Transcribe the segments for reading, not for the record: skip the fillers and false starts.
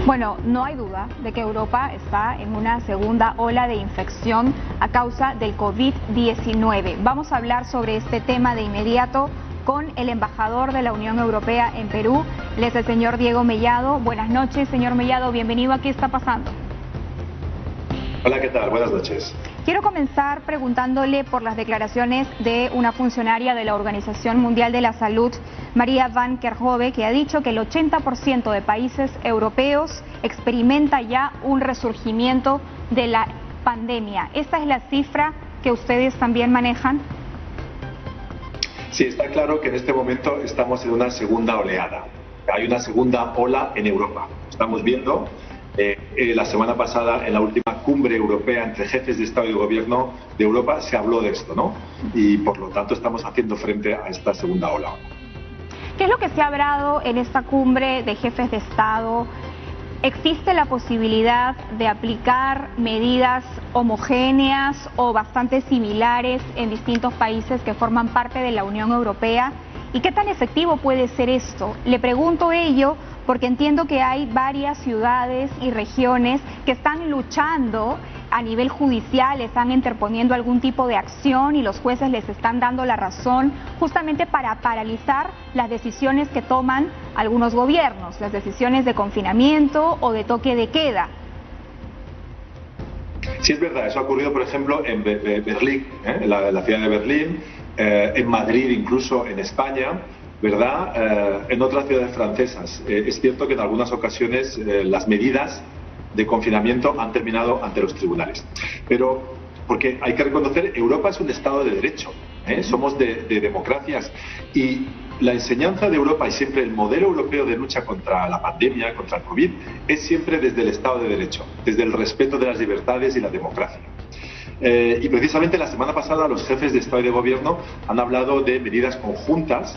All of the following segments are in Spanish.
Bueno, no hay duda de que Europa está en una segunda ola de infección a causa del COVID-19. Vamos a hablar sobre este tema de inmediato con el embajador de la Unión Europea en Perú. Él es el señor Diego Mellado. Buenas noches, señor Mellado, bienvenido a ¿Qué está pasando? Hola, ¿qué tal? Buenas noches. Quiero comenzar preguntándole por las declaraciones de una funcionaria de la Organización Mundial de la Salud, María Van Kerkhove, que ha dicho que el 80% de países europeos experimenta ya un resurgimiento de la pandemia. ¿Esta es la cifra que ustedes también manejan? Sí, está claro que en este momento estamos en una segunda oleada. Hay una segunda ola en Europa. Estamos viendo la semana pasada, en la última cumbre europea entre jefes de Estado y Gobierno de Europa, se habló de esto, ¿no? Y por lo tanto estamos haciendo frente a esta segunda ola. ¿Qué es lo que se ha hablado en esta cumbre de jefes de Estado? ¿Existe la posibilidad de aplicar medidas homogéneas o bastante similares en distintos países que forman parte de la Unión Europea? ¿Y qué tan efectivo puede ser esto? Le pregunto ello porque entiendo que hay varias ciudades y regiones que están luchando a nivel judicial, están interponiendo algún tipo de acción y los jueces les están dando la razón justamente para paralizar las decisiones que toman algunos gobiernos, las decisiones de confinamiento o de toque de queda. Sí, es verdad, eso ha ocurrido, por ejemplo, en Berlín, en la ciudad de Berlín, en Madrid, incluso en España, ¿verdad? En otras ciudades francesas. Es cierto que en algunas ocasiones las medidas de confinamiento han terminado ante los tribunales. Pero, porque hay que reconocer, Europa es un Estado de Derecho, somos de democracias, y la enseñanza de Europa y siempre el modelo europeo de lucha contra la pandemia, contra el COVID, es siempre desde el Estado de Derecho, desde el respeto de las libertades y la democracia. Y precisamente la semana pasada los jefes de Estado y de Gobierno han hablado de medidas conjuntas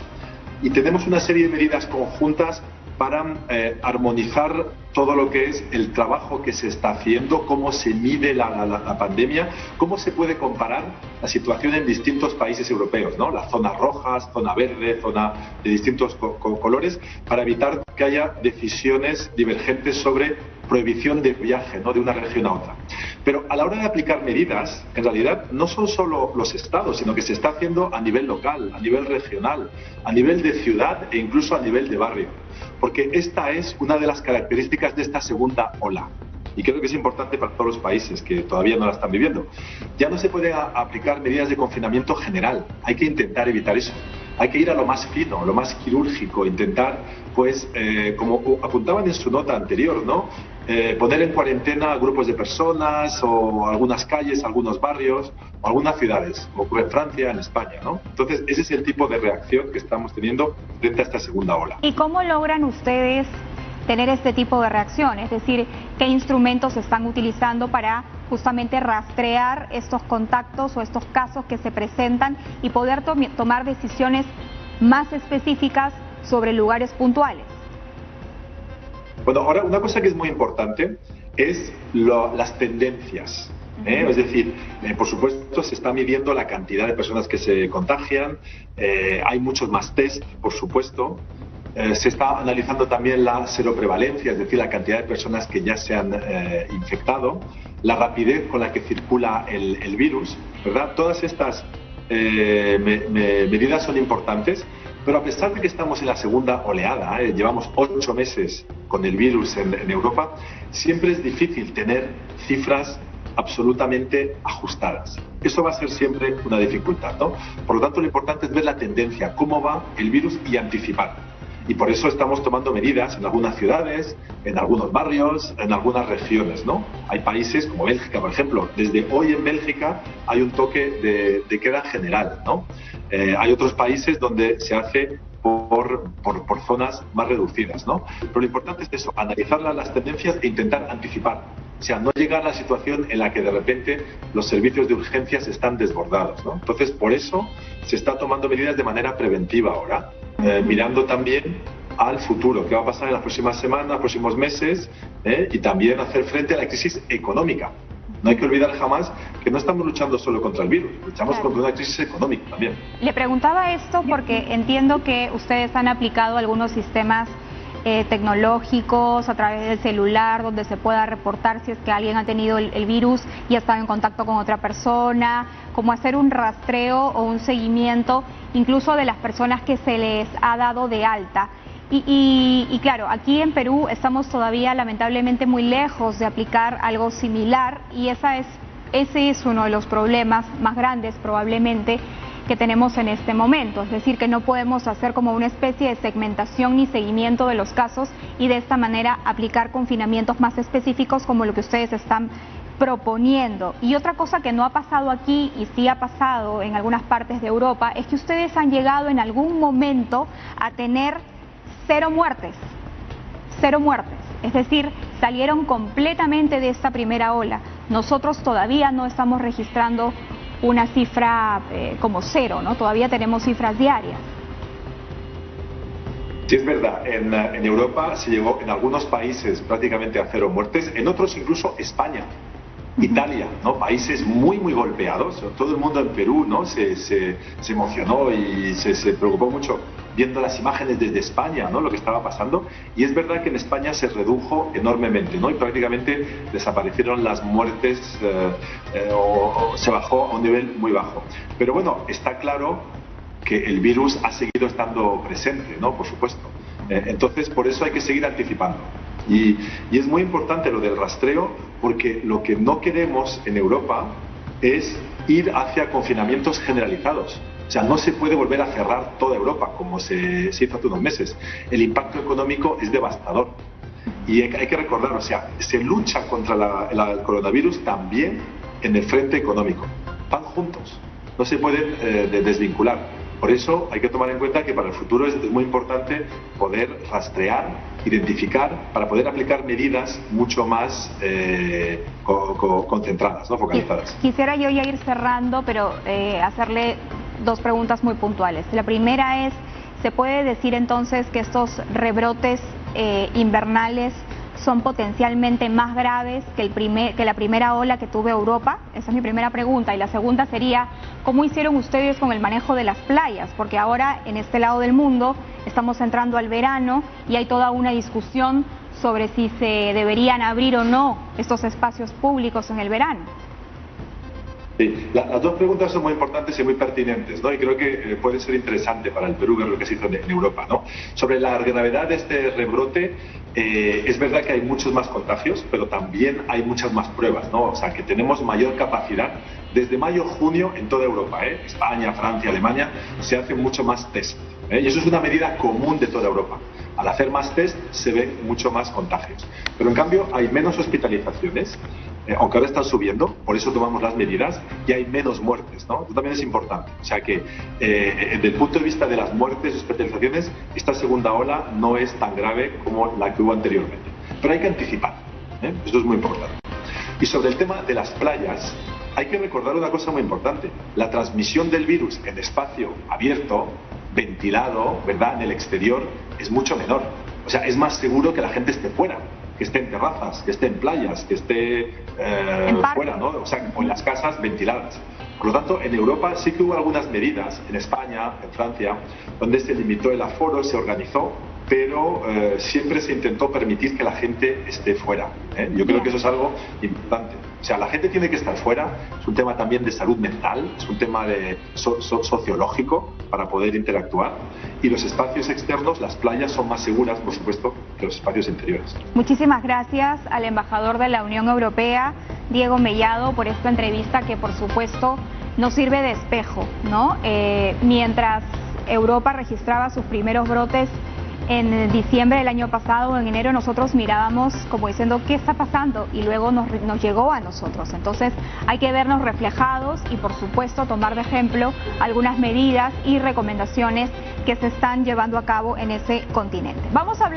y tenemos una serie de medidas conjuntas para armonizar todo lo que es el trabajo que se está haciendo, cómo se mide la pandemia, cómo se puede comparar la situación en distintos países europeos, ¿no? Las zonas rojas, zona verde, zona de distintos colores, para evitar que haya decisiones divergentes sobre prohibición de viaje, ¿no? De una región a otra. Pero a la hora de aplicar medidas, en realidad no son solo los estados, sino que se está haciendo a nivel local, a nivel regional, a nivel de ciudad e incluso a nivel de barrio. Porque esta es una de las características de esta segunda ola. Y creo que es importante para todos los países que todavía no la están viviendo. Ya no se puede aplicar medidas de confinamiento general. Hay que intentar evitar eso. Hay que ir a lo más fino, lo más quirúrgico, intentar, pues, como apuntaban en su nota anterior, ¿no? Poner en cuarentena a grupos de personas o algunas calles, algunos barrios o algunas ciudades, como ocurre en Francia, en España, ¿no? Entonces, ese es el tipo de reacción que estamos teniendo frente a esta segunda ola. ¿Y cómo logran ustedes tener este tipo de reacción? Es decir, ¿qué instrumentos están utilizando para justamente rastrear estos contactos o estos casos que se presentan y poder tomar decisiones más específicas sobre lugares puntuales? Bueno, ahora una cosa que es muy importante es las tendencias. Es decir, por supuesto se está midiendo la cantidad de personas que se contagian, hay muchos más test, por supuesto. Se está analizando también la seroprevalencia, es decir, la cantidad de personas que ya se han infectado, la rapidez con la que circula el virus, ¿verdad? Todas estas medidas son importantes, pero a pesar de que estamos en la segunda oleada, llevamos 8 meses con el virus en Europa, siempre es difícil tener cifras absolutamente ajustadas. Eso va a ser siempre una dificultad, ¿no? Por lo tanto, lo importante es ver la tendencia, cómo va el virus y anticipar. Y por eso estamos tomando medidas en algunas ciudades, en algunos barrios, en algunas regiones, ¿no? Hay países como Bélgica, por ejemplo. Desde hoy en Bélgica hay un toque de queda general, ¿no? Hay otros países donde se hace por zonas más reducidas, ¿no? Pero lo importante es eso, analizar las tendencias e intentar anticipar. O sea, no llegar a la situación en la que de repente los servicios de urgencias están desbordados, ¿no? Entonces, por eso se está tomando medidas de manera preventiva ahora, mirando también al futuro, qué va a pasar en las próximas semanas, próximos meses, y también hacer frente a la crisis económica. No hay que olvidar jamás que no estamos luchando solo contra el virus, luchamos contra una crisis económica también. Le preguntaba esto porque entiendo que ustedes han aplicado algunos sistemas tecnológicos, a través del celular, donde se pueda reportar si es que alguien ha tenido el virus y ha estado en contacto con otra persona, como hacer un rastreo o un seguimiento incluso de las personas que se les ha dado de alta. Y claro, aquí en Perú estamos todavía lamentablemente muy lejos de aplicar algo similar y ese es uno de los problemas más grandes probablemente que tenemos en este momento, es decir, que no podemos hacer como una especie de segmentación ni seguimiento de los casos y de esta manera aplicar confinamientos más específicos como lo que ustedes están proponiendo. Y otra cosa que no ha pasado aquí y sí ha pasado en algunas partes de Europa es que ustedes han llegado en algún momento a tener 0 muertes, 0 muertes, es decir, salieron completamente de esta primera ola. Nosotros todavía no estamos registrando una cifra como 0, ¿no? Todavía tenemos cifras diarias. Sí, es verdad. En Europa se llegó en algunos países prácticamente a 0 muertes, en otros incluso España, Italia, ¿no? Países muy golpeados. Todo el mundo en Perú, ¿no? se emocionó y se preocupó mucho viendo las imágenes desde España, ¿no? Lo que estaba pasando. Y es verdad que en España se redujo enormemente, ¿no? Y prácticamente desaparecieron las muertes o se bajó a un nivel muy bajo. Pero bueno, está claro que el virus ha seguido estando presente, ¿no? Por supuesto. Entonces, por eso hay que seguir anticipando. Y es muy importante lo del rastreo, porque lo que no queremos en Europa es ir hacia confinamientos generalizados. O sea, no se puede volver a cerrar toda Europa como se hizo hace unos meses. El impacto económico es devastador. Y hay que recordar, o sea, se lucha contra el coronavirus también en el frente económico. Van juntos, no se pueden desvincular. Por eso hay que tomar en cuenta que para el futuro es muy importante poder rastrear, identificar, para poder aplicar medidas mucho más concentradas, ¿no? Focalizadas. Quisiera yo ya ir cerrando, pero hacerle 2 preguntas muy puntuales. La primera es, ¿se puede decir entonces que estos rebrotes invernales son potencialmente más graves que la primera ola que tuvo Europa? Esa es mi primera pregunta. Y la segunda sería, ¿cómo hicieron ustedes con el manejo de las playas? Porque ahora en este lado del mundo estamos entrando al verano y hay toda una discusión sobre si se deberían abrir o no estos espacios públicos en el verano. Sí, las 2 preguntas son muy importantes y muy pertinentes, ¿no? Y creo que puede ser interesante para el Perú ver lo que se hizo en Europa, ¿no? Sobre la gravedad de este rebrote, es verdad que hay muchos más contagios, pero también hay muchas más pruebas, ¿no? O sea, que tenemos mayor capacidad. Desde mayo-junio en toda Europa, España, Francia, Alemania, se hacen mucho más test. Y eso es una medida común de toda Europa. Al hacer más test se ven mucho más contagios. Pero en cambio hay menos hospitalizaciones, aunque ahora están subiendo, por eso tomamos las medidas, y hay menos muertes, ¿no? Eso también es importante. O sea que desde el punto de vista de las muertes y hospitalizaciones, esta segunda ola no es tan grave como la que hubo anteriormente. Pero hay que anticipar, eso es muy importante. Y sobre el tema de las playas, hay que recordar una cosa muy importante. La transmisión del virus en espacio abierto, ventilado, ¿verdad?, en el exterior, es mucho menor. O sea, es más seguro que la gente esté fuera, que esté en terrazas, que esté en playas, que esté fuera, ¿no? O sea, o en las casas ventiladas. Por lo tanto, en Europa sí que hubo algunas medidas, en España, en Francia, donde se limitó el aforo, se organizó, pero siempre se intentó permitir que la gente esté fuera. Yo creo que eso es algo importante. O sea, la gente tiene que estar fuera, es un tema también de salud mental, es un tema sociológico para poder interactuar. Y los espacios externos, las playas, son más seguras, por supuesto, que los espacios interiores. Muchísimas gracias al embajador de la Unión Europea, Diego Mellado, por esta entrevista que, por supuesto, nos sirve de espejo, ¿no? Mientras Europa registraba sus primeros brotes en diciembre del año pasado, en enero, nosotros mirábamos como diciendo ¿qué está pasando? Y luego nos llegó a nosotros. Entonces hay que vernos reflejados y por supuesto tomar de ejemplo algunas medidas y recomendaciones que se están llevando a cabo en ese continente. Vamos a hablar